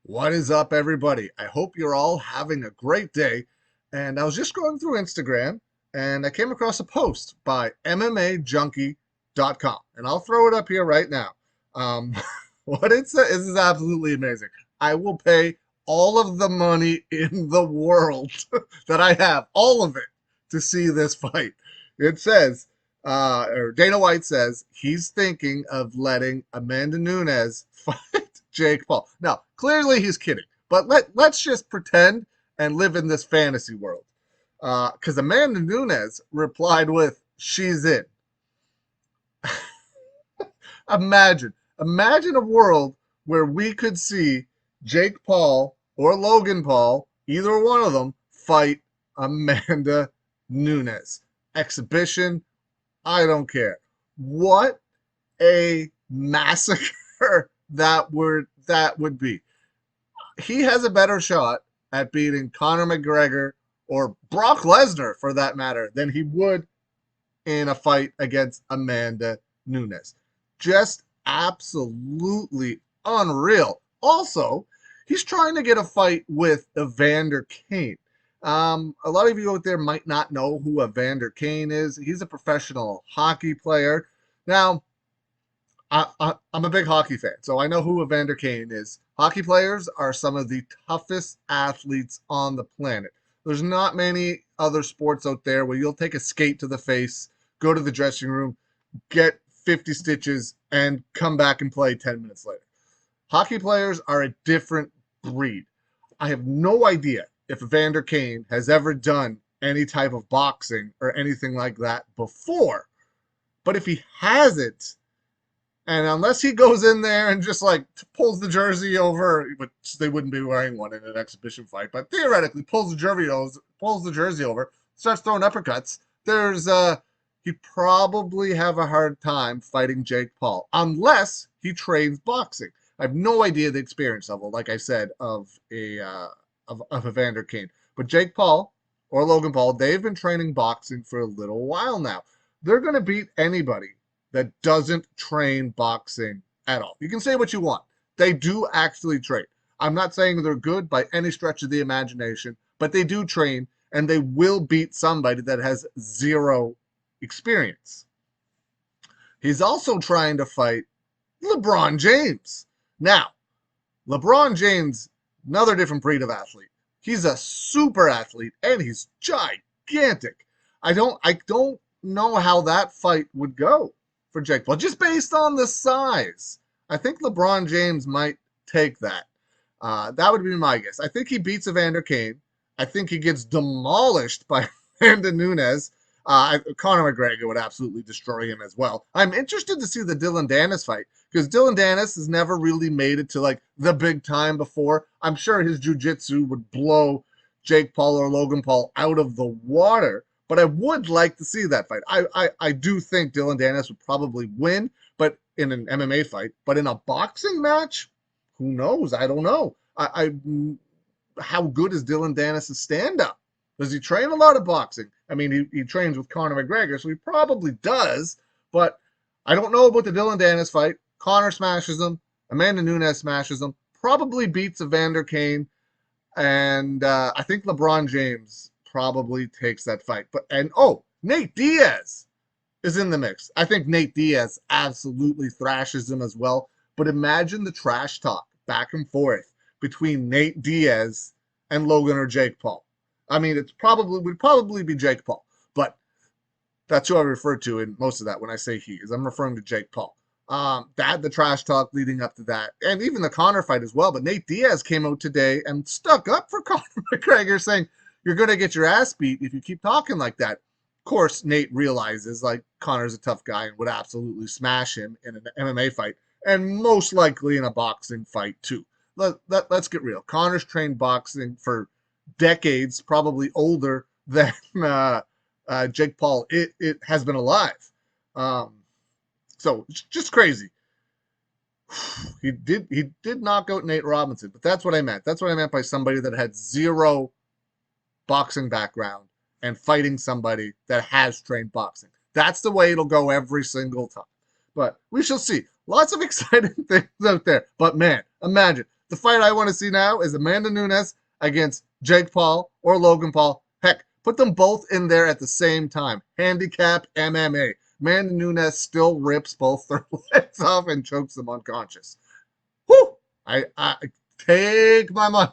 What is up, everybody? I hope you're all having a great day. And I was just going through Instagram and I came across a post by MMAJunkie.com. And I'll throw it up here right now. Um, what it says is absolutely amazing. I will pay all of the money in the world that I have, all of it, to see this fight. It says, or Dana White says, he's thinking of letting Amanda Nunes fight Jake Paul. Now, clearly he's kidding, but let's just pretend and live in this fantasy world. Because Amanda Nunes replied with, "She's in." Imagine a world where we could see Jake Paul or Logan Paul, either one of them, fight Amanda Nunes. Exhibition, I don't care. What a massacre that would be. He has a better shot at beating Conor McGregor or Brock Lesnar, for that matter, than he would in a fight against Amanda Nunes. Just absolutely unreal. Also, he's trying to get a fight with Evander Kane. A lot of you out there might not know who Evander Kane is. He's a professional hockey player. Now, I'm a big hockey fan, so I know who Evander Kane is. Hockey players are some of the toughest athletes on the planet. There's not many other sports out there where you'll take a skate to the face, go to the dressing room, get 50 stitches, and come back and play 10 minutes later. Hockey players are a different breed. I have no idea if Evander Kane has ever done any type of boxing or anything like that before. But if he hasn't, and unless he goes in there and just like pulls the jersey over, which they wouldn't be wearing one in an exhibition fight, but theoretically pulls the jersey over, starts throwing uppercuts, he'd probably have a hard time fighting Jake Paul unless he trains boxing. I have no idea the experience level, like I said, of Evander Kane. But Jake Paul or Logan Paul, they've been training boxing for a little while now. They're going to beat anybody that doesn't train boxing at all. You can say what you want. They do actually train. I'm not saying they're good by any stretch of the imagination, but they do train and they will beat somebody that has zero experience. He's also trying to fight LeBron James. Now, LeBron James, another different breed of athlete. He's a super athlete and he's gigantic. I don't know how that fight would go for Jake Paul, just based on the size. I think LeBron James might take that. That would be my guess. I think he beats Evander Kane. I think he gets demolished by Amanda Nunes. Conor McGregor would absolutely destroy him as well. I'm interested to see the Dylan Dennis fight because Dylan Dennis has never really made it to like the big time before. I'm sure his jiu-jitsu would blow Jake Paul or Logan Paul out of the water. But I would like to see that fight. I do think Dylan Dennis would probably win, but in an MMA fight. But in a boxing match, who knows? I don't know. How good is Dylan Dennis' stand-up? Does he train a lot of boxing? I mean, he trains with Conor McGregor, so he probably does. But I don't know about the Dylan Dennis fight. Conor smashes him. Amanda Nunes smashes him. Probably beats Evander Kane. And I think LeBron James probably takes that fight. Nate Diaz is in the mix. I think Nate Diaz absolutely thrashes him as well. But imagine the trash talk back and forth between Nate Diaz and Logan or Jake Paul. I mean, would probably be Jake Paul, but that's who I refer to in most of that when I say he is. I'm referring to Jake Paul. The trash talk leading up to that, and even the Conor fight as well. But Nate Diaz came out today and stuck up for Conor McGregor, saying, "You're going to get your ass beat if you keep talking like that." Of course, Nate realizes like Conor's a tough guy and would absolutely smash him in an MMA fight, and most likely in a boxing fight too. Let's get real. Conor's trained boxing for decades, probably older than Jake Paul. It has been alive. So it's just crazy. He did knock out Nate Robinson, but that's what I meant. That's what I meant by somebody that had zero boxing background and fighting somebody that has trained boxing. That's the way it'll go every single time. But we shall see. Lots of exciting things out there. But man, imagine The fight I want to see now is Amanda Nunes against Jake Paul or Logan Paul. Heck, put them both in there at the same time. Handicap MMA. Amanda Nunes still rips both their legs off and chokes them unconscious. Whew! I take my money